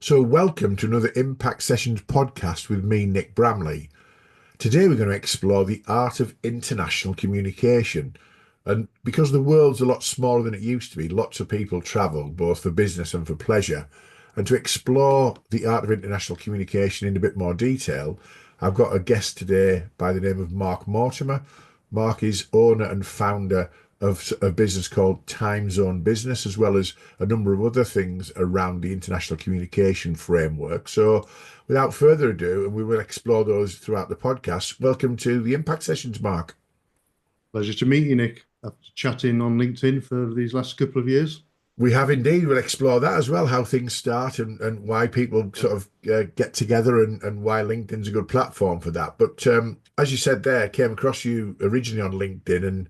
So, welcome to another Impact Sessions podcast with me, Nick Bramley. Today, we're going to explore the art of international communication. And because the world's a lot smaller than it used to be, lots of people travel both for business and for pleasure. And to explore the art of international communication in a bit more detail, I've got a guest today by the name of Mark Mortimer. Mark is owner and founder of a business called TimeZone Business, as well as a number of other things around the international communication framework. So, without further ado, and we will explore those throughout the podcast, welcome to the Impact Sessions, Mark. Pleasure to meet you, Nick. After chatting on LinkedIn for these last couple of years. We have indeed. We'll explore that as well, how things start and why people sort of get together and why LinkedIn's a good platform for that. But as you said there, came across you originally on LinkedIn. And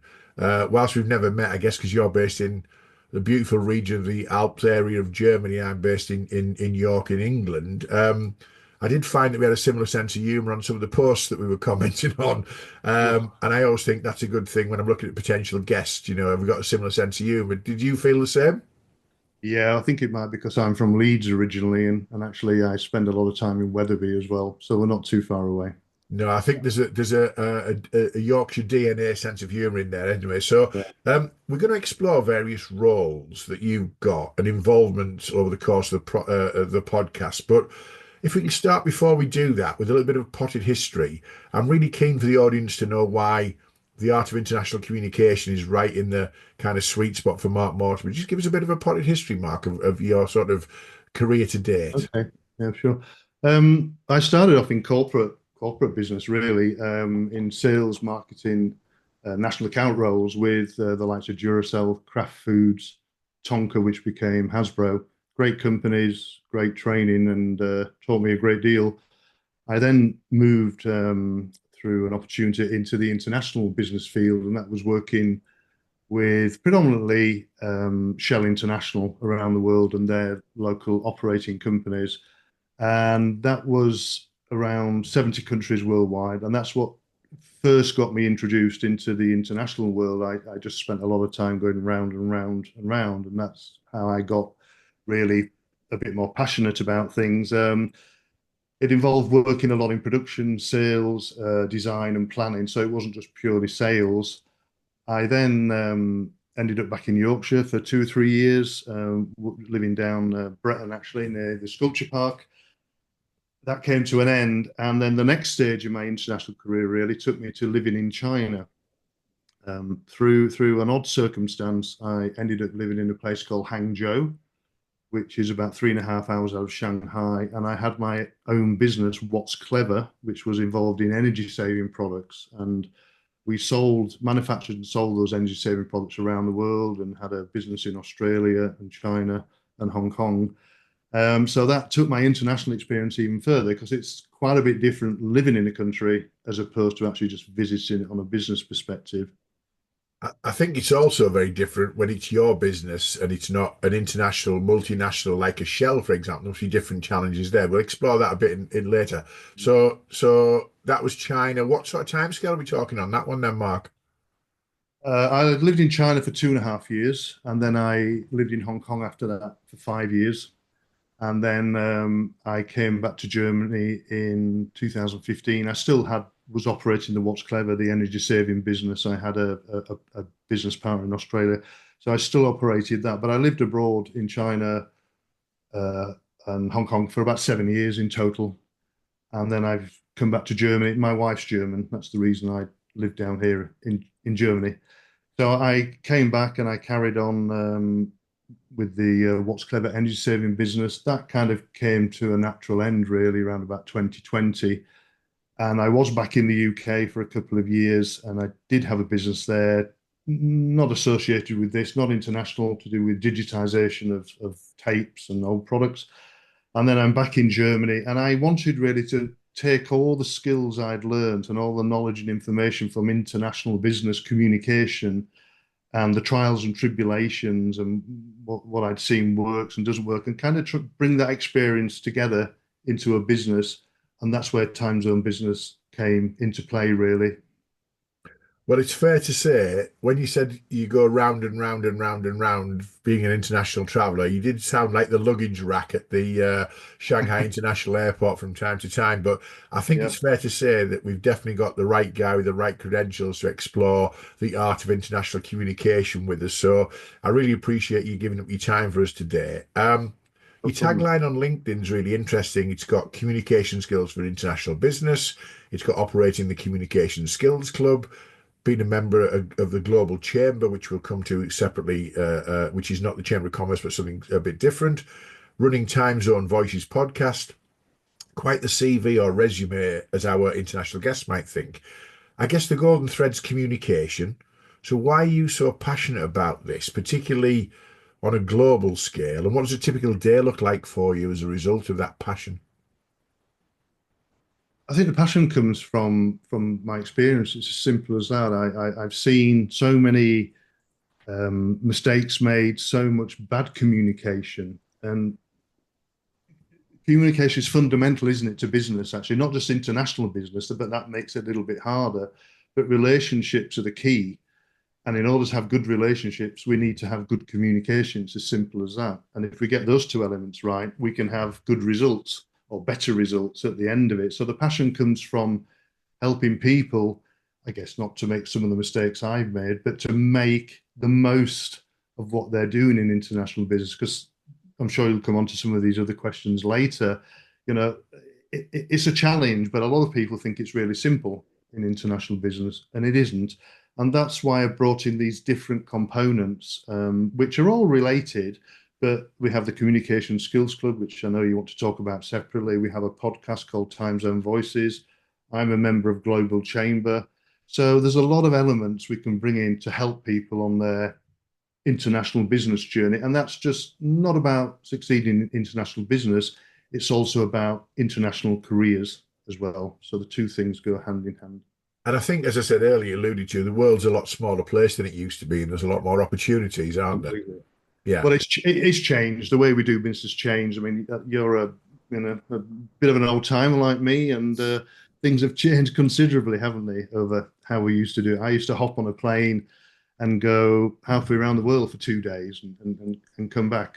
whilst we've never met, I guess, because you're based in the beautiful region of the Alps area of Germany, I'm based in York in England. I did find that we had a similar sense of humour on some of the posts that we were commenting on. And I always think that's a good thing when I'm looking at potential guests. Have we got a similar sense of humour? Did you feel the same? Yeah, I think it might be because I'm from Leeds originally, and actually I spend a lot of time in Wetherby as well, so we're not too far away. No, I think there's a Yorkshire DNA sense of humour in there anyway. So Yeah. we're going to explore various roles that you've got and involvement over the course of the podcast. But if we can start before we do that with a little bit of potted history, I'm really keen for the audience to know why the art of international communication is right in the kind of sweet spot for Mark Mortimer. Just give us a bit of a potted history, Mark, of your sort of career to date. Okay. Yeah, sure. I started off in corporate business really, in sales, marketing, national account roles with the likes of Duracell, Kraft Foods, Tonka, which became Hasbro. Great companies, great training, and taught me a great deal. I then moved through an opportunity into the international business field, and that was working with predominantly Shell International around the world and their local operating companies. And that was around 70 countries worldwide. And that's what first got me introduced into the international world. I just spent a lot of time going round and round and round, and that's how I got really a bit more passionate about things. It involved working a lot in production, sales, design, and planning. So it wasn't just purely sales. I then ended up back in Yorkshire for 2 or 3 years, living down Bretton, actually, near the Sculpture Park. That came to an end. And then the next stage in my international career really took me to living in China. Through an odd circumstance, I ended up living in a place called Hangzhou, which is about 3.5 hours out of Shanghai. And I had my own business, What's Clever, which was involved in energy saving products. And we manufactured and sold those energy saving products around the world and had a business in Australia and China and Hong Kong. So that took my international experience even further because it's quite a bit different living in a country as opposed to actually just visiting it on a business perspective. I think it's also very different when it's your business and it's not an international, multinational like a Shell, for example. There's different challenges there. We'll explore that a bit in later. So that was China. What sort of timescale are we talking on that one then, Mark? I lived in China for 2.5 years, and then I lived in Hong Kong after that for 5 years. And then I came back to Germany in 2015. I still was operating the What's Clever, the energy saving business. I had a business partner in Australia, so I still operated that. But I lived abroad in China uh, and Hong Kong for about 7 years in total. And then I've come back to Germany. My wife's German. That's the reason I live down here in Germany. So I came back and I carried on with the What's Clever energy saving business. That kind of came to a natural end really around about 2020. And I was back in the UK for a couple of years and I did have a business there, not associated with this, not international, to do with digitization of tapes and old products. And then I'm back in Germany and I wanted really to take all the skills I'd learned and all the knowledge and information from international business communication and the trials and tribulations and what I'd seen works and doesn't work and kind of bring that experience together into a business. And that's where TimeZone Business came into play, really. Well, it's fair to say when you said you go round and round and round and round being an international traveller, you did sound like the luggage rack at the Shanghai International Airport from time to time. But I think Yeah, it's fair to say that we've definitely got the right guy with the right credentials to explore the art of international communication with us. So I really appreciate you giving up your time for us today. no Your problem. tagline on LinkedIn is really interesting. It's got communication skills for international business. It's got operating the Communication Skills Club, been a member of the Global Chamber, which we'll come to separately, which is not the Chamber of Commerce, but something a bit different. Running TimeZone Voices podcast, quite the CV or resume, as our international guests might think. I guess the golden thread's communication. So why are you so passionate about this, particularly on a global scale? And what does a typical day look like for you as a result of that passion? I think the passion comes from my experience. It's as simple as that. I've seen so many mistakes made, so much bad communication, and communication is fundamental, isn't it, to business? Actually, not just international business, but that makes it a little bit harder. But relationships are the key. And in order to have good relationships, we need to have good communication. It's as simple as that. And if we get those two elements right, we can have good results or better results at the end of it. So the passion comes from helping people, I guess, not to make some of the mistakes I've made, but to make the most of what they're doing in international business. Because I'm sure you'll come on to some of these other questions later. You know, it's a challenge, but a lot of people think it's really simple in international business, and it isn't. And that's why I brought in these different components, which are all related. But we have the Communication Skills Club, which I know you want to talk about separately. We have a podcast called Time Zone Voices. I'm a member of Global Chamber. So there's a lot of elements we can bring in to help people on their international business journey. And that's just not about succeeding in international business, it's also about international careers as well. So the two things go hand in hand. And I think, as I said earlier, alluded to, the world's a lot smaller place than it used to be, and there's a lot more opportunities, aren't there? Completely. Yeah. Well, it's changed. The way we do business has changed. I mean, you're a bit of an old timer like me, and things have changed considerably, haven't they, over how we used to do it. I used to hop on a plane and go halfway around the world for 2 days and come back.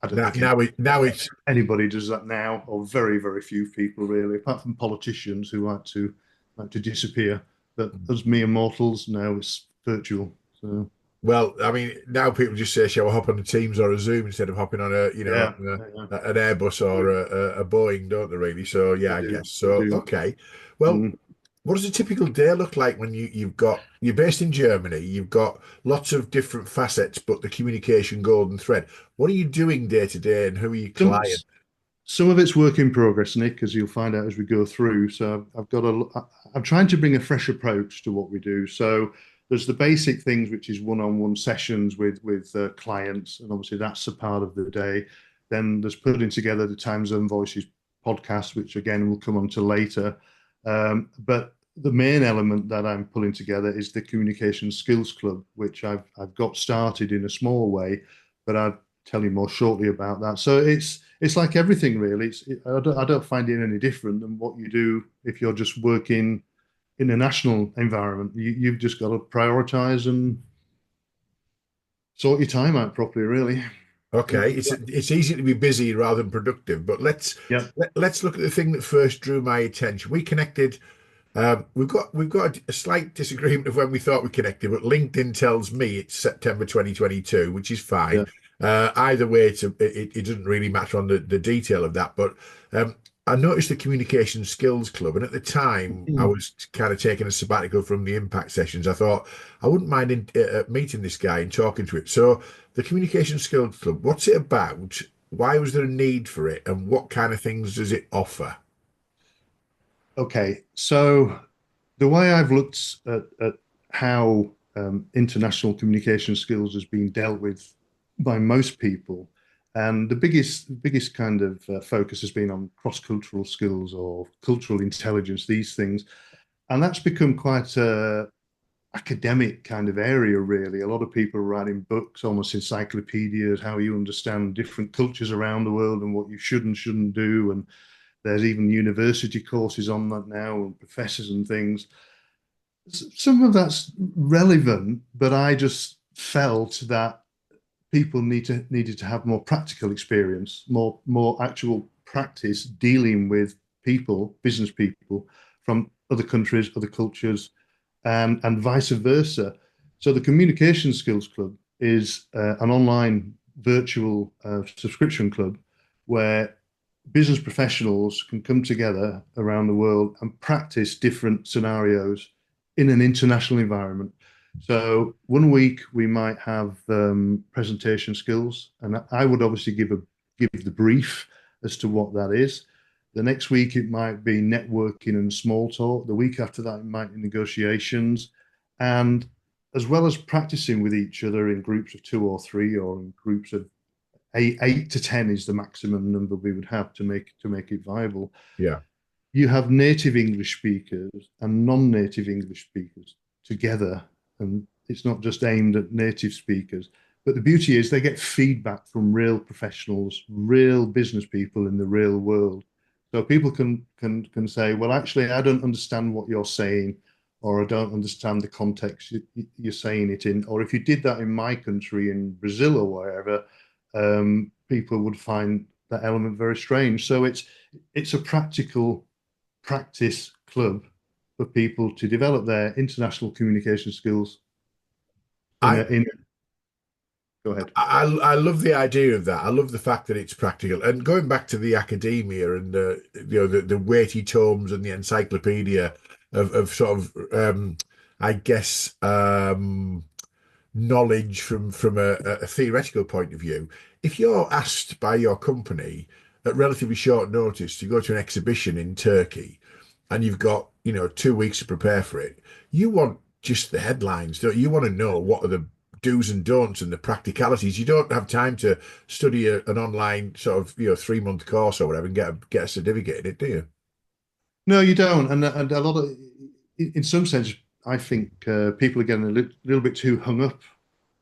I don't Now, think now it's anybody does that now, or very, very few people really, apart from politicians who like to disappear. But as mere mortals, now it's virtual. So well, I mean, now people just say, "Shall I hop on a Teams or a Zoom instead of hopping on a, yeah, yeah, an Airbus or a Boeing?" Don't they really? So they yeah, I do, guess they so. do. Okay. Well, Mm. what does a typical day look like when you're based in Germany, you've got lots of different facets, but the communication golden thread. What are you doing day to day, and who are your Some clients? some of it's work in progress, Nick, as you'll find out as we go through. So I'm trying to bring a fresh approach to what we do. So there's the basic things, which is one-on-one sessions with clients, and obviously that's a part of the day. Then there's putting together the Time Zone Voices podcast, which again we'll come on to later. But the main element that I'm pulling together is the Communication Skills Club, which I've got started in a small way, but I'll tell you more shortly about that. So it's like everything really. I don't find it any different than what you do if you're just working in a national environment. You've just got to prioritize and sort your time out properly, really. Okay, it's easy to be busy rather than productive, but Yeah, let's look at the thing that first drew my attention. We connected. We've got a slight disagreement of when we thought we connected, but LinkedIn tells me it's September 2022, which is yeah. fine. Either way, it doesn't really matter on the detail of that. But um, I noticed the Communication Skills Club, and at the time I Mm. was kind of taking a sabbatical from the impact sessions. I thought I wouldn't mind meeting this guy and talking to it. So the Communication Skills Club, what's it about? Why was there a need for it, and what kind of things does it offer? Okay, so the way I've looked at how international communication skills has been dealt with by most people, and the biggest kind of focus has been on cross-cultural skills or cultural intelligence, these things, and that's become quite a academic kind of area, really. A lot of people are writing books, almost encyclopedias, how you understand different cultures around the world and what you should and shouldn't do, and there's even university courses on that now and professors and things. Some of that's relevant, but I just felt that people needed to have more practical experience, more actual practice dealing with people, business people from other countries, other cultures, and vice versa. So the Communication Skills Club is an online virtual subscription club where business professionals can come together around the world and practice different scenarios in an international environment. So one week we might have presentation skills, and I would obviously give the brief as to what that is. The next week it might be networking and small talk. The week after that it might be negotiations, and as well as practicing with each other in groups of two or three, or in groups of eight to 10 is the maximum number we would have to make it viable. Yeah. You have native English speakers and non-native English speakers together, and it's not just aimed at native speakers. But the beauty is they get feedback from real professionals, real business people in the real world. So people can say, well, actually, I don't understand what you're saying, or I don't understand the context you're saying it in. Or if you did that in my country, in Brazil or wherever, people would find that element very strange. So it's a practical practice club for people to develop their international communication skills I in go ahead. I love the idea of that. I love the fact that it's practical. And going back to the academia and the weighty tomes and the encyclopedia of sort of I guess knowledge from a theoretical point of view. If you're asked by your company at relatively short notice to go to an exhibition in Turkey and you've got, 2 weeks to prepare for it, you want just the headlines, don't you? You want to know what are the do's and don'ts and the practicalities. You don't have time to study an online sort of, 3-month course or whatever and get a certificate in it, do you? No, you don't. And a lot of, in some sense, I think people are getting little bit too hung up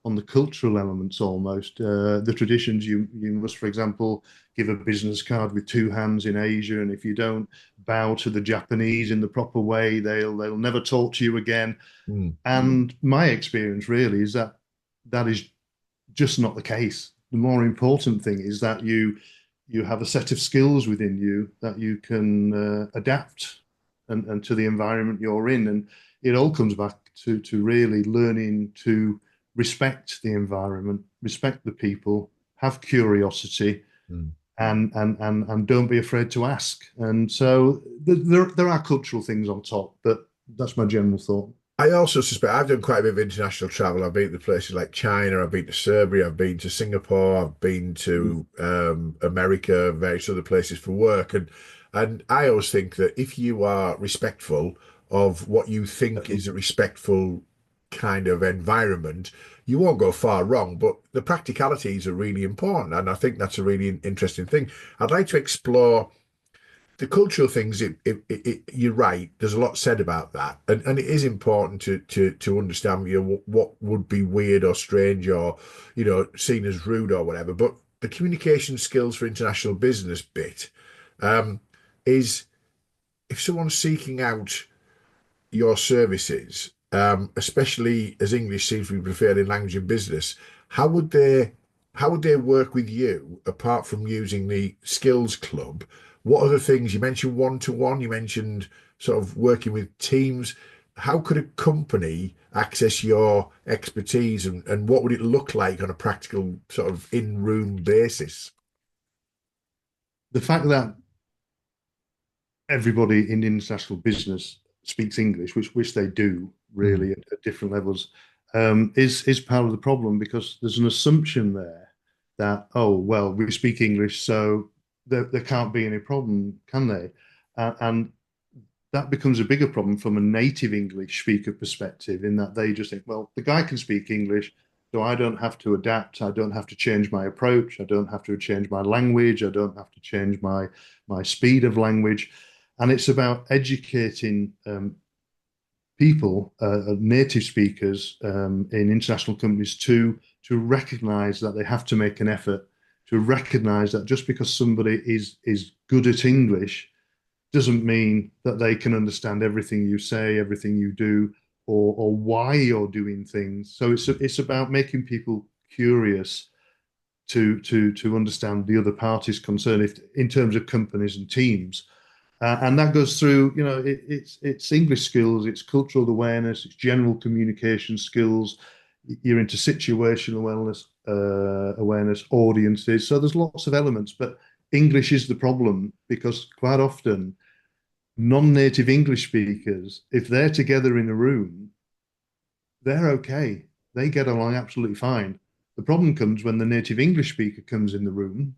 on the cultural elements almost. The traditions you must, for example, give a business card with two hands in Asia, and if you don't bow to the Japanese in the proper way, they'll never talk to you again. Mm. And my experience really is that that is just not the case. The more important thing is that you have a set of skills within you that you can adapt and to the environment you're in, and it all comes back to really learning to respect the environment, respect the people, have curiosity, Mm. and don't be afraid to ask. And so there are cultural things on top, but that's my general thought. I also suspect I've done quite a bit of international travel. I've been to places like China, I've been to Serbia, I've been to Singapore, I've been to America, various other places for work, and I always think that if you are respectful of what you think is a respectful kind of environment, you won't go far wrong. But the practicalities are really important, and I think that's a really interesting thing. I'd like to explore the cultural things. You're right. There's a lot said about that, and it is important to understand what would be weird or strange or seen as rude or whatever. But the communication skills for international business bit um, is if someone's seeking out your services, especially as English seems to be preferred in language and business, how would they how would they work with you apart from using the skills club? What other things you mentioned one to one, you mentioned sort of working with teams. How could a company access your expertise and what would it look like on a practical sort of in-room basis? The fact that everybody in international business speaks English, which they do Mm. really at different levels, is part of the problem because there's an assumption there that, oh well, we speak English, so there can't be any problem, can they? And that becomes a bigger problem from a native English speaker perspective, in that they just think, well, the guy can speak English, so I don't have to adapt, I don't have to change my approach, I don't have to change my language, I don't have to change my speed of language. And it's about educating people, native speakers in international companies to recognize that they have to make an effort, to recognize that just because somebody is good at English doesn't mean that they can understand everything you say, everything you do, or why you're doing things. So it's about making people curious to understand the other party's concern if in terms of companies and teams. And that goes through, it's English skills, it's cultural awareness, it's general communication skills. You're into situational awareness, audiences. So there's lots of elements, but English is the problem because quite often non-native English speakers, if they're together in a room, they're okay. They get along absolutely fine. The problem comes when the native English speaker comes in the room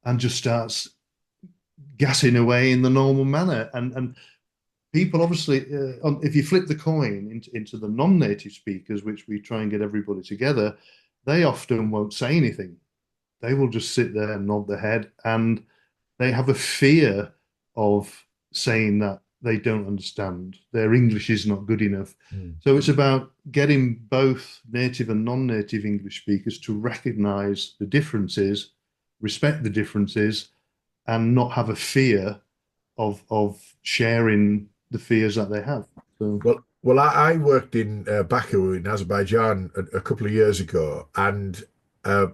and just starts gassing away in the normal manner. And people obviously, if you flip the coin into the non-native speakers, which we try and get everybody together, they often won't say anything. They will just sit there and nod their head, and they have a fear of saying that they don't understand. Their English is not good enough. Mm. So it's about getting both native and non-native English speakers to recognize the differences, respect the differences, and not have a fear of sharing the fears that they have. So I worked in Baku in Azerbaijan a couple of years ago, and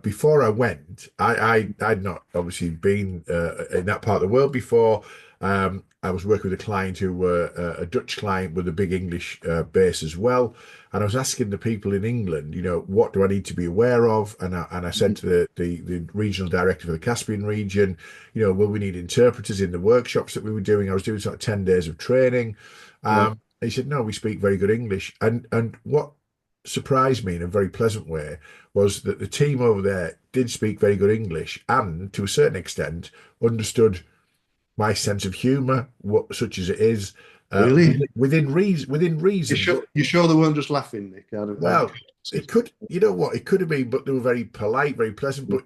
before I went, I'd not obviously been in that part of the world before. I was working with a client who were a Dutch client with a big English base as well, and I was asking the people in England, what do I need to be aware of? And I said to the regional director for the Caspian region, will we need interpreters in the workshops that we were doing? I was doing sort of 10 days of training. yeah, He said, no, we speak very good English. And what surprised me in a very pleasant way was that the team over there did speak very good English and, to a certain extent, understood my sense of humour, such as it is, really. within You reason. sure you sure they weren't just laughing, Nick? Out of Well, curiosity? it could, you know what, it could have been, but they were very polite, very pleasant. But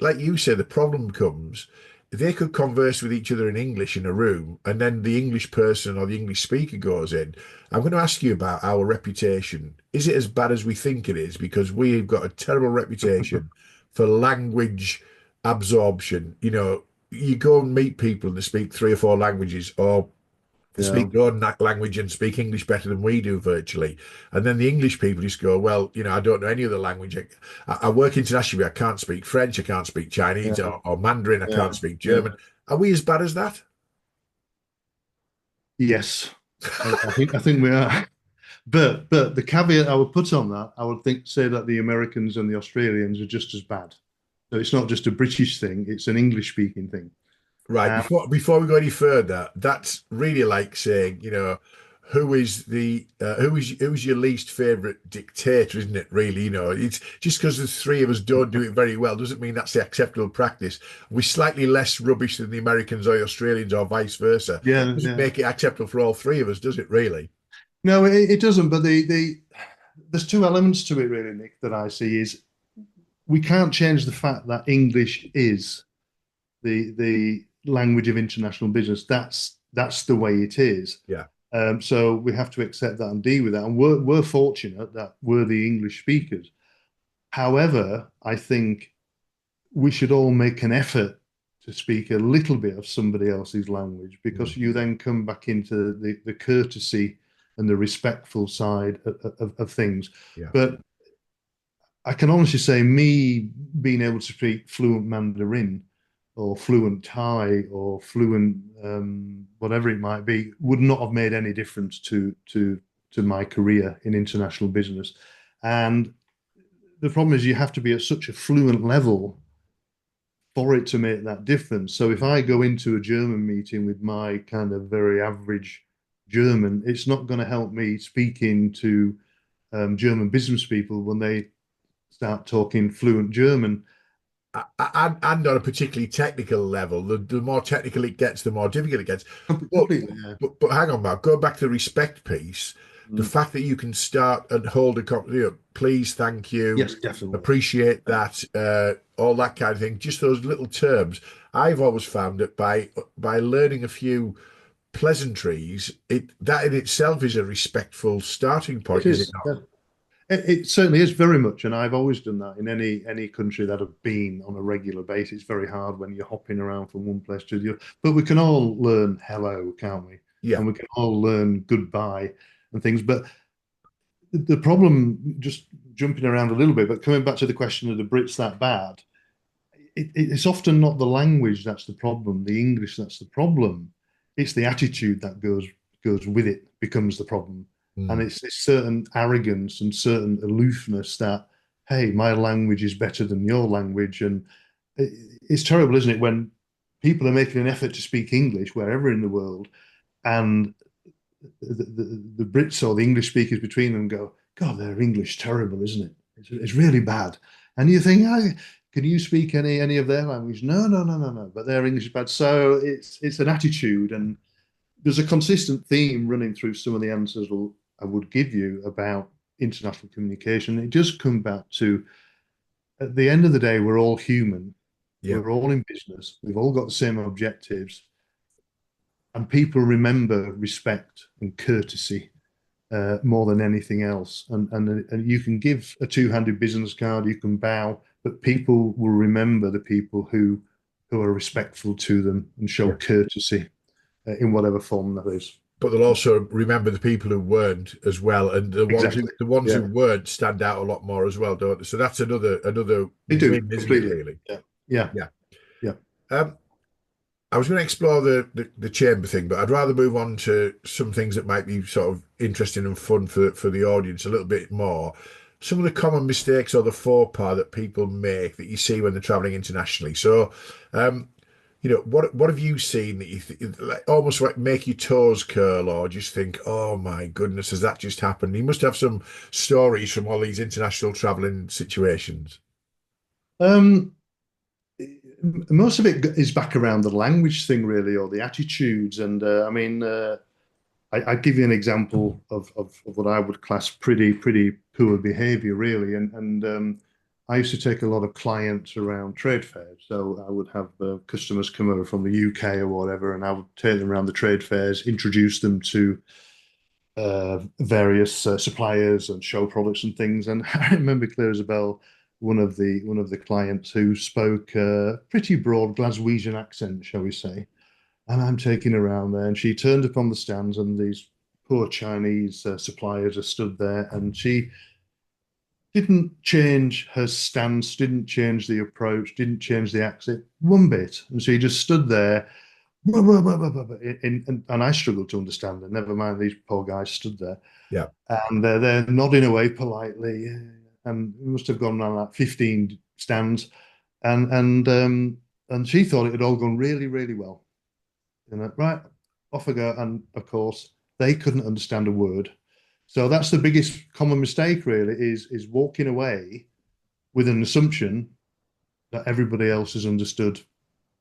like you said, the problem comes, they could converse with each other in English in a room, and then the English person or the English speaker goes in. I'm going to ask you about our reputation. Is it as bad as we think it is? Because we've got a terrible reputation for language absorption. You go and meet people and they speak three or four languages, or Yeah, speak their own language and speak English better than we do virtually. And then the English people just go, well, I don't know any other language. I work internationally. I can't speak French. I can't speak Chinese yeah, or Mandarin. I yeah, can't speak yeah. German. Are we as bad as that? Yes, I think we are. But the caveat I would put on that, I would say that the Americans and the Australians are just as bad. So it's not just a British thing; it's an English speaking thing. Right. Um, Before we go any further, that's really like saying, who's your least favorite dictator, isn't it? Really, it's just because the three of us don't do it very well doesn't mean that's the acceptable practice. We're slightly less rubbish than the Americans or the Australians or vice versa. yeah, Doesn't yeah. make it acceptable for all three of us, does it? Really? No, it doesn't. But there's two elements to it, really, Nick, that I see is we can't change the fact that English is the language of international business. That's the way it is. Yeah. So we have to accept that and deal with that. And we're fortunate that we're the English speakers. However, I think we should all make an effort to speak a little bit of somebody else's language Mm. because you then come back into the courtesy and the respectful side of things. Yeah. But I can honestly say, me being able to speak fluent Mandarin or fluent Thai or fluent whatever it might be would not have made any difference to my career in international business. And the problem is you have to be at such a fluent level for it to make that difference. So if I go into a German meeting with my kind of very average German, it's not going to help me speaking to German business people when they start talking fluent German. And on a particularly technical level, the more technical it gets, the more difficult it gets. But Completely, yeah. but hang on, Mark. Going back to the respect piece, the Mm. fact that you can start and hold a please, thank you, Yes, definitely. appreciate Yeah. that, all that kind of thing. Just those little terms. I've always found that by learning a few pleasantries, that in itself is a respectful starting It point, is it is. not? Yeah. It certainly is very much, and I've always done that in any country that I've been on a regular basis. It's very hard when you're hopping around from one place to the other. But we can all learn hello, can't we? Yeah. And we can all learn goodbye and things. But the problem, just jumping around a little bit, but coming back to the question of the Brits that bad, it's often not the language that's the problem, the English that's the problem. It's the attitude that goes with it becomes the problem. And Mm. it's certain arrogance and certain aloofness that, hey, my language is better than your language. And it's terrible, isn't it, when people are making an effort to speak English wherever in the world, and the Brits or the English speakers between them go, God, their English terrible, isn't it? It's really bad. And you think, oh, can you speak any of their language? No, no, no, no, no. But their English is bad. So it's an attitude, and there's a consistent theme running through some of the answers I would give you about international communication. It does come back to, at the end of the day, we're all human. Yeah, We're all in business. We've all got the same objectives, and people remember respect and courtesy more than anything else. And you can give a two-handed business card, you can bow, but people will remember the people who are respectful to them and show yeah. courtesy in whatever form that is. But they'll also remember the people who weren't as well, and Exactly. the ones who Yeah, weren't stand out a lot more as well, don't they? So that's another they do win, isn't it? completely. Really? Yeah, yeah, Yeah. yeah. Um, I was going to explore the chamber thing, but I'd rather move on to some things that might be sort of interesting and fun for the audience a little bit more. Some of the common mistakes or the faux pas that people make that you see when they're traveling internationally. So, um, what have you seen that you like, almost like make your toes curl, or just think, oh my goodness, has that just happened? You must have some stories from all these international traveling situations. Um, Most of it is back around the language thing, really, or the attitudes. And I mean, I'd give you an example of what I would class pretty poor behavior, really. And I used to take a lot of clients around trade fairs. So I would have customers come over from the UK or whatever, and I would take them around the trade fairs, introduce them to various suppliers and show products and things. And I remember clear as a bell one of the clients who spoke pretty broad Glaswegian accent, shall we say. And I'm taking her around there, and she turned up on the stands, and these poor Chinese suppliers are stood there, and she didn't change her stance, didn't change the approach, didn't change the accent one bit. And she just stood there, and I struggled to understand her. Never mind, these poor guys stood there, Yeah. and they're nodding away politely, and we must have gone around like 15 stands, and she thought it had all gone really, really well. Right, off I go. And of course, they couldn't understand a word. So that's the biggest common mistake, really, is walking away with an assumption that everybody else has understood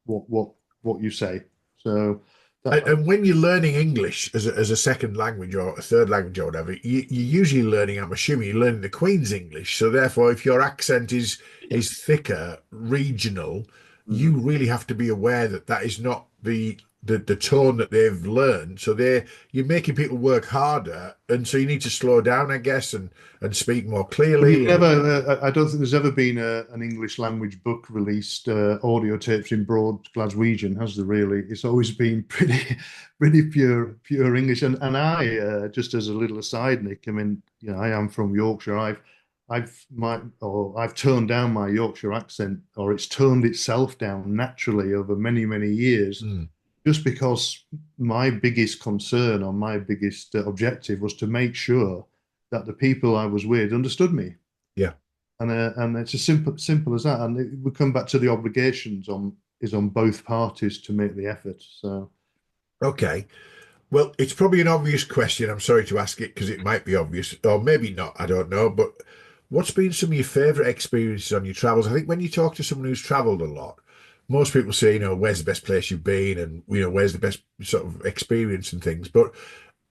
what you say. So that And when you're learning English as a second language or a third language or whatever, you're usually learning, I'm assuming you're learning the Queen's English. So therefore, if your accent yeah. is thicker, regional, Mhm. you really have to be aware that that is not the tone that they've learned. So you're making people work harder, and so you need to slow down, I guess, and speak more Well, clearly. you've And never, I don't think there's ever been an English language book released, audio tapes in broad Glaswegian, has there really? It's always been pretty pure English. And I, just as a little aside, Nick, I mean, I am from Yorkshire. I've toned down my Yorkshire accent, or it's toned itself down naturally over many, many years, mm, just because my biggest concern or my biggest objective was to make sure that the people I was with understood me. yeah, And it's as simple as that. And it would come back to the obligations on both parties to make the effort. So okay. Well, it's probably an obvious question. I'm sorry to ask it because it might be obvious, or maybe not. I don't know. But what's been some of your favourite experiences on your travels? I think when you talk to someone who's travelled a lot, most people say, where's the best place you've been, and where's the best sort of experience and things. But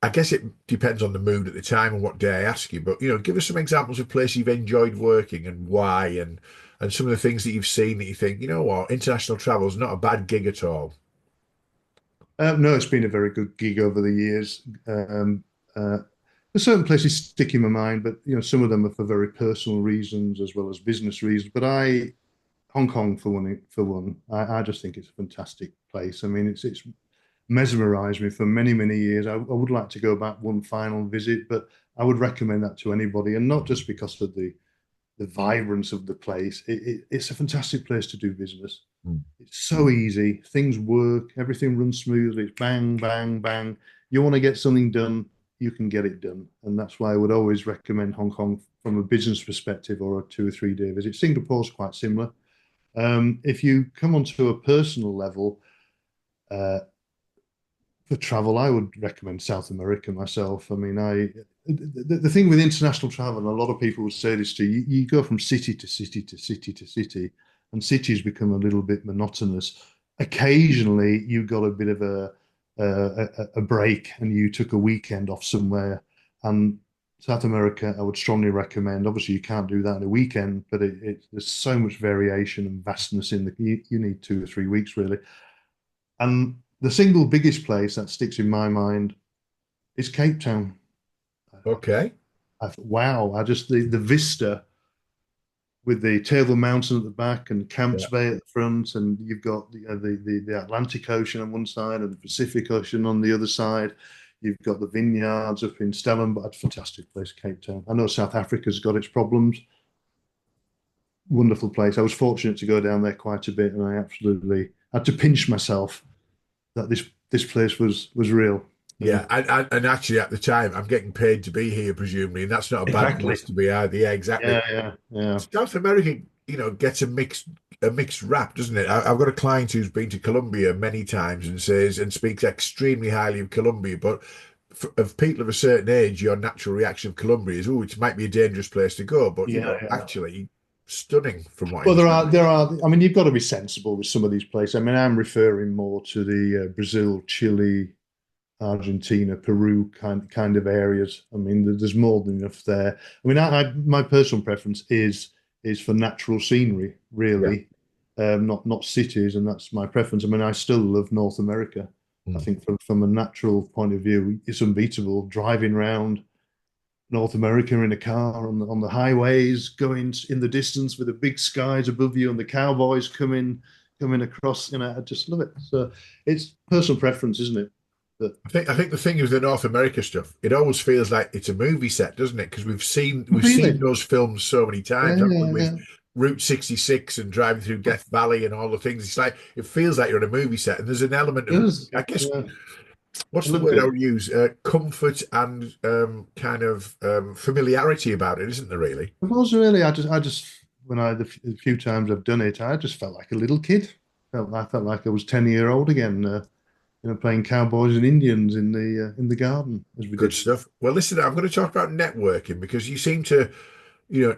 I guess it depends on the mood at the time and what day I ask you. But give us some examples of places you've enjoyed working and why, and some of the things that you've seen that you think, you know what, international travel is not a bad gig at all. no, it's been a very good gig over the years. There's certain places stick in my mind, but some of them are for very personal reasons as well as business reasons. But Hong Kong for one, I just think it's a fantastic place. I mean, it's mesmerized me for many, many years. I would like to go back one final visit, but I would recommend that to anybody, and not just because of the vibrance of the place. It's a fantastic place to do business. Mm. It's so easy. Things work. Everything runs smoothly. It's bang, bang, bang. You want to get something done, you can get it done. And that's why I would always recommend Hong Kong from a business perspective or a 2 or 3 day visit. Singapore's quite similar. If you come onto a personal level, uh, for travel, I would recommend South America myself. I mean, the thing with international travel, and a lot of people would say this to you, you go from city to city to city to city, and cities become a little bit monotonous. Occasionally, you got a bit of a break, and you took a weekend off somewhere. And South America, I would strongly recommend. Obviously, you can't do that in a weekend, but there's so much variation and vastness in the. You need 2 or 3 weeks really. And the single biggest place that sticks in my mind is Cape Town. Okay. Wow, I just the vista with the Table Mountain at the back and Camps Yeah. Bay at the front, and you've got the Atlantic Ocean on one side and the Pacific Ocean on the other side. You've got the vineyards up in Stellenbosch, fantastic place, Cape Town. I know South Africa's got its problems. Wonderful place. I was fortunate to go down there quite a bit, and I absolutely had to pinch myself that this place was real. Yeah, and actually at the time, I'm getting paid to be here, presumably, and that's not a bad Exactly. place to be either. Yeah, exactly. Yeah. South America, gets a mixed rap, doesn't it? I've got a client who's been to Colombia many times and says and speaks extremely highly of Colombia, but of people of a certain age, your natural reaction of Colombia is, oh, it might be a dangerous place to go, but Yeah. actually stunning from what I Well, understand. there are. I mean, you've got to be sensible with some of these places. I mean, I'm referring more to the Brazil, Chile, Argentina, Peru kind of areas. I mean, there's more than enough there. I mean, my personal preference is for natural scenery, Yeah. really, not cities, and that's my preference. I mean, I still love North America. I Mm. think from a natural point of view, it's unbeatable. Driving around North America in a car on the highways, going in the distance with the big skies above you and the cowboys coming across. I just love it. So it's personal preference, isn't it? But I think the thing is the North America stuff. It always feels like it's a movie set, doesn't it? Because we've seen really, those films so many yeah, times, haven't we? yeah, With yeah. Route 66 and driving through Death Valley and all the things. It's like it feels like you're in a movie set, and there's an element It of, is. I guess, Yeah, I what's the loved word I it. would use? Comfort and kind of familiarity about it, isn't there? Really? It was really. I just when the few times I've done it, I just felt like a little kid. I felt like I was 10 year old again. Playing cowboys and Indians in the garden as we Good did. stuff. Well, listen, I'm going to talk about networking because you seem to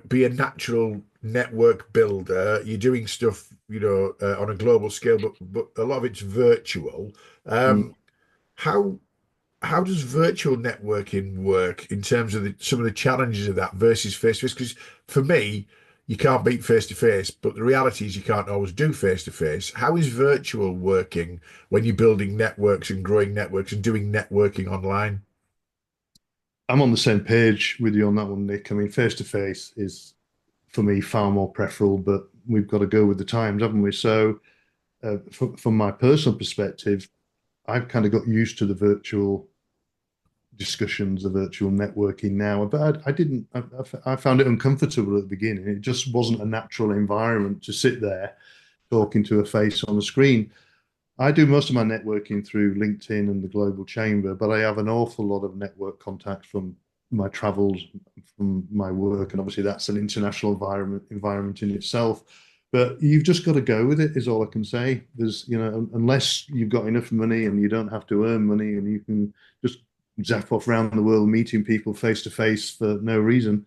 be a natural network builder. You're doing stuff, on a global scale, but a lot of it's virtual. Mm. Um, how how does virtual networking work in terms of some of the challenges of that versus face to face? Because for me, you can't beat face to face, but the reality is you can't always do face to face. How is virtual working when you're building networks and growing networks and doing networking online? I'm on the same page with you on that one, Nick. I mean, face to face is for me far more preferable, but we've got to go with the times, haven't we? So, from my personal perspective, I've kind of got used to the virtual discussions, the virtual networking now, but I didn't. I found it uncomfortable at the beginning. It just wasn't a natural environment to sit there talking to a face on the screen. I do most of my networking through LinkedIn and the Global Chamber, but I have an awful lot of network contacts from my travels, from my work, and obviously that's an international environment in itself. But you've just got to go with it, is all I can say. Unless you've got enough money and you don't have to earn money and you can just zap off around the world meeting people face to face for no reason.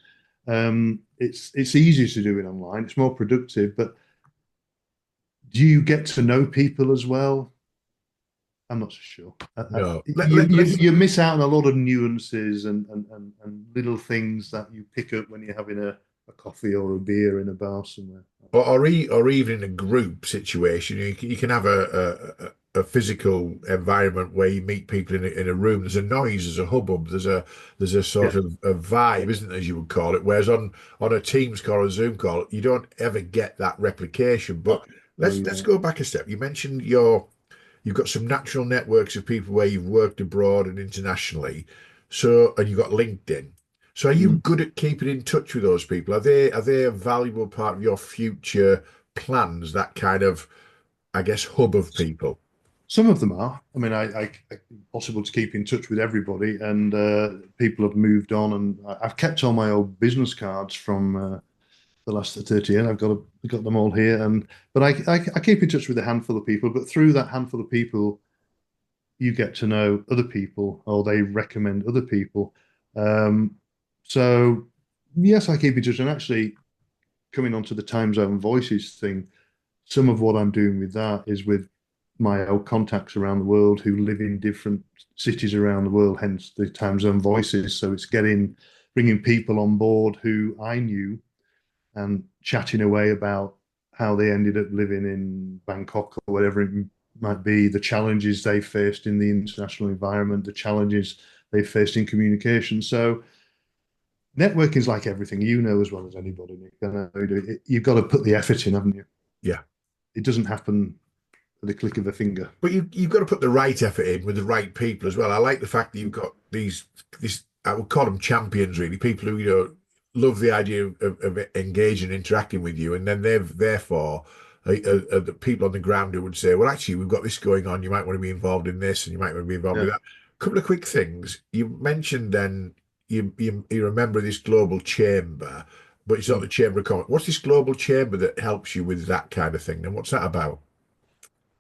It's easier to do it online. It's more productive, but do you get to know people as well? I'm not so sure. No. You miss out on a lot of nuances and little things that you pick up when you're having a coffee or a beer in a bar somewhere. or even in a group situation, you can have a physical environment where you meet people in a room. There's a noise, there's a hubbub, there's a Yeah. sort of a vibe, isn't there, as you would call it. Whereas on a Teams call or a Zoom call, you don't ever get that replication. But Oh, let's go back a step. You mentioned you've got some natural networks of people where you've worked abroad and internationally. So, and you've got LinkedIn. So, are you Mm. good at keeping in touch with those people? Are they a valuable part of your future plans? That kind of, I guess, hub of people. Some of them are. I mean, possible to keep in touch with everybody, and people have moved on, and I've kept all my old business cards from the last 30 years. I've got them all here, and but I keep in touch with a handful of people. But through that handful of people, you get to know other people, or they recommend other people. Um, so yes, I keep in touch, and actually coming onto the time zone voices thing, some of what I'm doing with that is with my old contacts around the world who live in different cities around the world, hence the time zone voices. So it's bringing people on board who I knew and chatting away about how they ended up living in Bangkok or whatever it might be, the challenges they faced in the international environment, the challenges they faced in communication. So networking is like everything, you know as well as anybody, Nick. I know you've got to put the effort in, haven't you? Yeah. It doesn't happen at the click of a finger. But you've got to put the right effort in with the right people as well. I like the fact that you've got these I would call them champions really, people who love the idea of engaging, interacting with you, and then they've therefore the people on the ground who would say, well, actually, we've got this going on. You might want to be involved in this, and you might want to be involved Yeah. with that. A couple of quick things you mentioned. Then you remember this global chamber, but it's not Mm. the chamber of commerce. What's this global chamber that helps you with that kind of thing? And what's that about?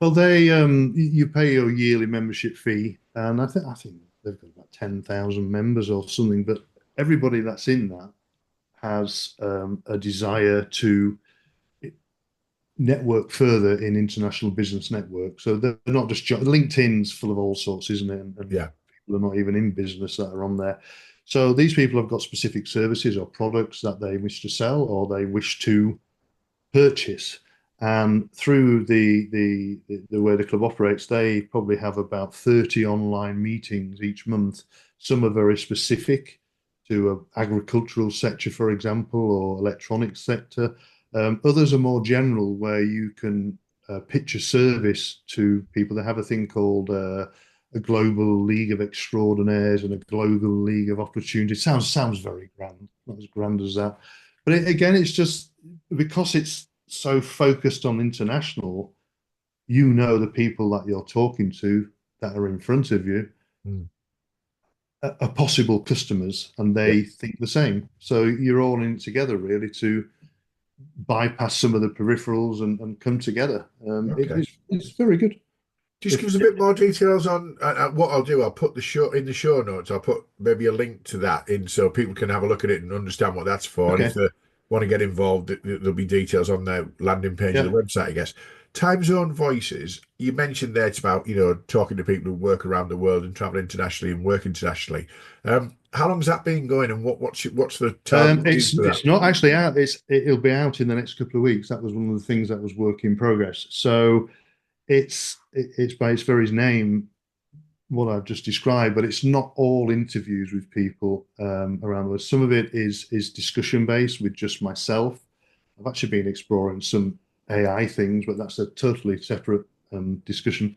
Well, you pay your yearly membership fee, and I think they've got about 10,000 members or something. But everybody that's in that has a desire to network further in international business network. So they're not just LinkedIn's full of all sorts, isn't it? And Yeah. people are not even in business that are on there. So these people have got specific services or products that they wish to sell or they wish to purchase. And through the way the club operates, they probably have about 30 online meetings each month. Some are very specific to an agricultural sector, for example, or electronics sector. Others are more general, where you can pitch a service to people. They have a thing called a global league of extraordinaires and a global league of opportunities. Sounds very grand, not as grand as that. But again, it's just because it's so focused on international, you know the people that you're talking to that are in front of you Mm. are possible customers and Yeah. they think the same. So you're all in it together really to bypass some of the peripherals and come together. Okay. It's very good. Just give If us a bit more details on what I'll do. I'll put the show in the show notes. I'll put maybe a link to that in so people can have a look at it and understand what that's for. And if okay, they want to get involved, there'll be details on the landing page of yeah. the website, I guess. Time Zone Voices, you mentioned there it's about, talking to people who work around the world and travel internationally and work internationally. How long's that been going and what's the target audience for that? It's not actually out. It'll be out in the next couple of weeks. That was one of the things that was work in progress. So it's by its very name what I've just described, but it's not all interviews with people around the world. Some of it is discussion based with just myself. I've actually been exploring some AI things, but that's a totally separate discussion.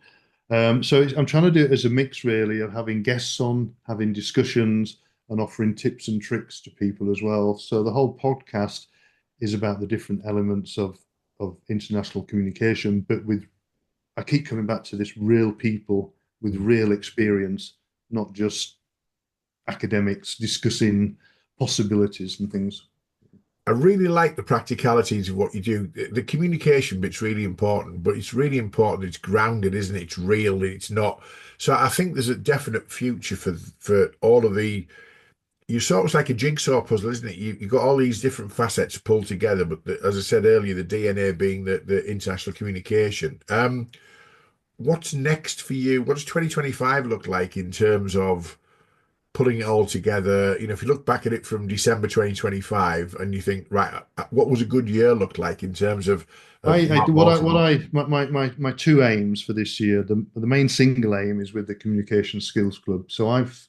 I'm trying to do it as a mix, really, of having guests on, having discussions, and offering tips and tricks to people as well. So the whole podcast is about the different elements of international communication, but with I keep coming back to this real people with real experience, not just academics discussing possibilities and things. I really like the practicalities of what you do. The communication bit's really important, but it's really important. It's grounded, isn't it? It's real. It's not. So I think there's a definite future for all of the. You're sort of like a jigsaw puzzle, isn't it? You've got all these different facets pulled together, but as I said earlier, the DNA being the international communication. What's next for you? What does 2025 look like in terms of pulling it all together? If you look back at it from December 2025 and you think, right, what was a good year look like in terms of I Mark what Mortimer? I my two aims for this year. The main single aim is with the Communication Skills Club. So I've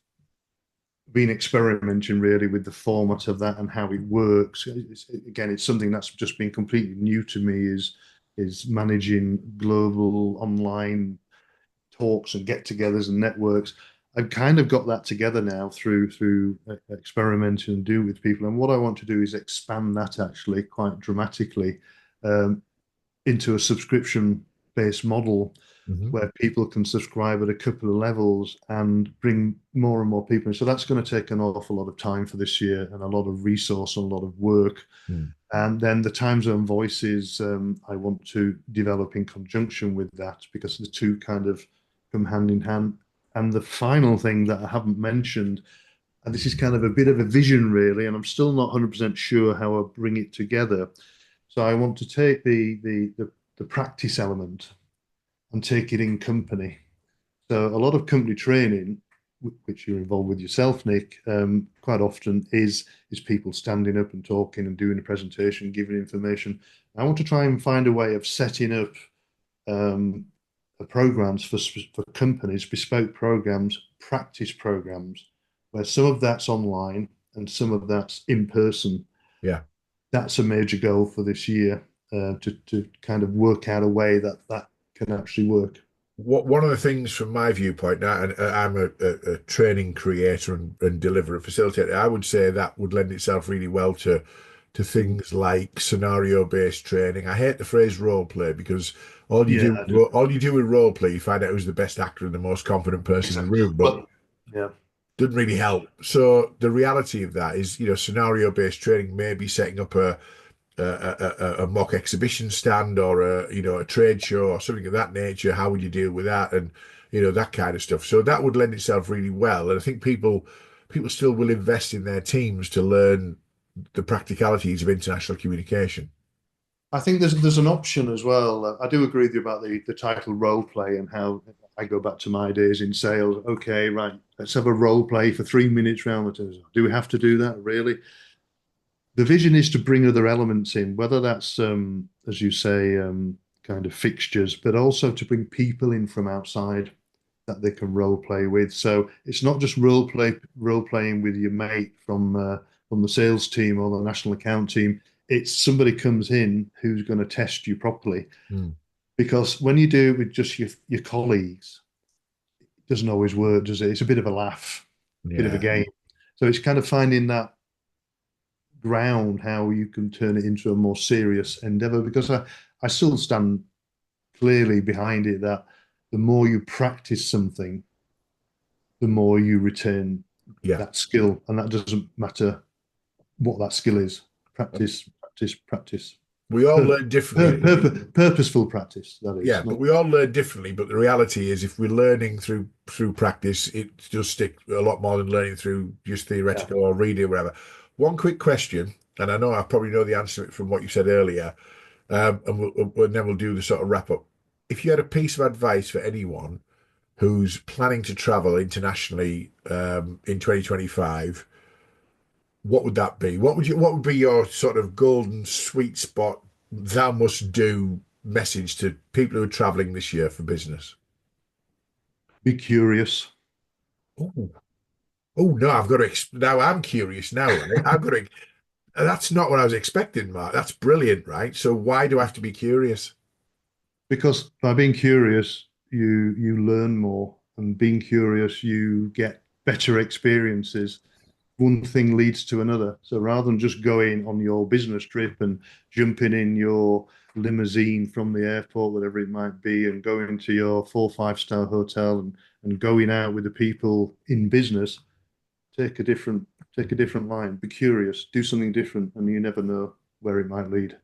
been experimenting really with the format of that and how it works. Again, it's something that's just been completely new to me. Is managing global online talks and get-togethers and networks. I've kind of got that together now through experimenting and do with people. And what I want to do is expand that actually quite dramatically um, into a subscription-based model Hmm. where people can subscribe at a couple of levels and bring more and more people in. So that's going to take an awful lot of time for this year and a lot of resource and a lot of work. Mm. And then the time zone voices, I want to develop in conjunction with that because the two kind of come hand in hand. And the final thing that I haven't mentioned, and this is kind of a bit of a vision really, and I'm still not 100% sure how I'll bring it together. So I want to take the practice element and take it in company. So a lot of company training, which you're involved with yourself, Nick, quite often is people standing up and talking and doing a presentation, giving information. I want to try and find a way of setting up um, programs for companies, bespoke programs, practice programs, where some of that's online and some of that's in person. Yeah. That's a major goal for this year to kind of work out a way that that can actually work. One of the things from my viewpoint now, and I'm a training creator and deliverer, facilitator, I would say that would lend itself really well to things like scenario-based training. I hate the phrase role play because Yeah, I do. all you do with role play, you find out who's the best actor and the most confident person in the Exactly. room, but Well, yeah, doesn't really help. So the reality of that is, scenario-based training may be setting up a mock exhibition stand or a trade show or something of that nature. How would you deal with that, and that kind of stuff? So that would lend itself really well, and I think people still will invest in their teams to learn the practicalities of international communication. I think there's an option as well. I do agree with you about the title role play and how I go back to my days in sales. Okay, right, let's have a role play for 3 minutes round the table. Do we have to do that really? The vision is to bring other elements in, whether that's as you say, kind of fixtures, but also to bring people in from outside that they can role play with. So it's not just role playing with your mate from the sales team or the national account team. It's somebody comes in who's going to test you properly. Mm. Because when you do it with just your colleagues, it doesn't always work, does it? It's a bit of a laugh, bit of a Yeah. game. So it's kind of finding that ground how you can turn it into a more serious endeavor. Because I still stand clearly behind it that the more you practice something, the more you retain Yeah. that skill. And that doesn't matter what that skill is. Practice, practice, practice. We all Pur learn differently. purposeful practice, that is. Yeah, Not, but we all learn differently. But the reality is, if we're learning through practice, it does stick a lot more than learning through just yeah. theoretical or reading or whatever. One quick question, and I know I probably know the answer to it from what you said earlier, and then we'll do the sort of wrap up. If you had a piece of advice for anyone who's planning to travel internationally in 2025, what would that be? What would be your sort of golden sweet spot, thou must do message to people who are traveling this year for business? Be curious. Oh, oh no, I've got to now I'm curious now, right? I've got to That's not what I was expecting, Mark. That's brilliant, right? So why do I have to be curious? Because by being curious, you learn more. And being curious, you get better experiences. One thing leads to another. So rather than just going on your business trip and jumping in your limousine from the airport, whatever it might be, and going to your 4 5 star hotel and going out with the people in business, take a different line. Be curious, do something different, and you never know where it might lead.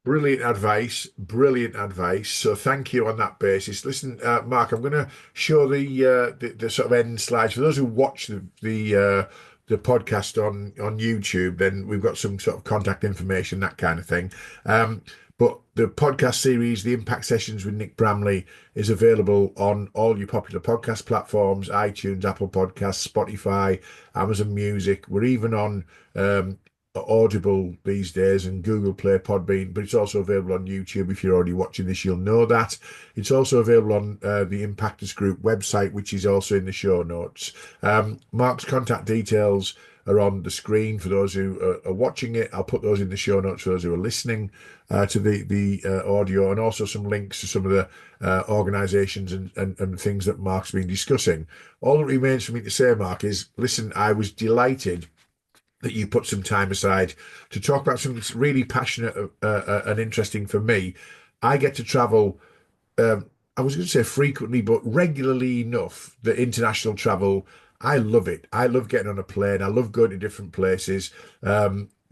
Brilliant advice, brilliant advice. So thank you on that basis. Listen, Mark, I'm going to show the sort of end slides for those who watch the podcast on YouTube. Then we've got some sort of contact information, that kind of thing. But the podcast series, the Impact Sessions with Nick Bramley, is available on all your popular podcast platforms: iTunes, Apple Podcasts, Spotify, Amazon Music. We're even on Audible these days and Google Play, Podbean, but it's also available on YouTube. If you're already watching this, you'll know that. It's also available on the IMPACTUS Group website, which is also in the show notes. Mark's contact details are on the screen for those who are watching it. I'll put those in the show notes for those who are listening to the audio, and also some links to some of the organisations and things that Mark's been discussing. All that remains for me to say, Mark, is listen, I was delighted that you put some time aside to talk about something that's really passionate and interesting for me. I get to travel, I was going to say frequently, but regularly enough that international travel, I love it. I love getting on a plane. I love going to different places.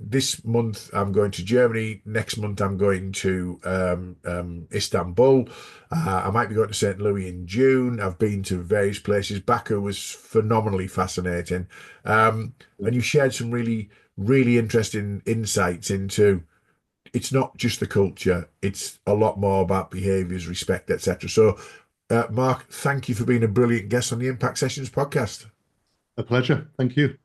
This month I'm going to Germany. Next month I'm going to Istanbul. I might be going to St. Louis in June. I've been to various places. Baku was phenomenally fascinating. And you shared some really, really interesting insights into it's not just the culture, it's a lot more about behaviours, respect, etc. So, Mark, thank you for being a brilliant guest on the Impact Sessions podcast. A pleasure. Thank you.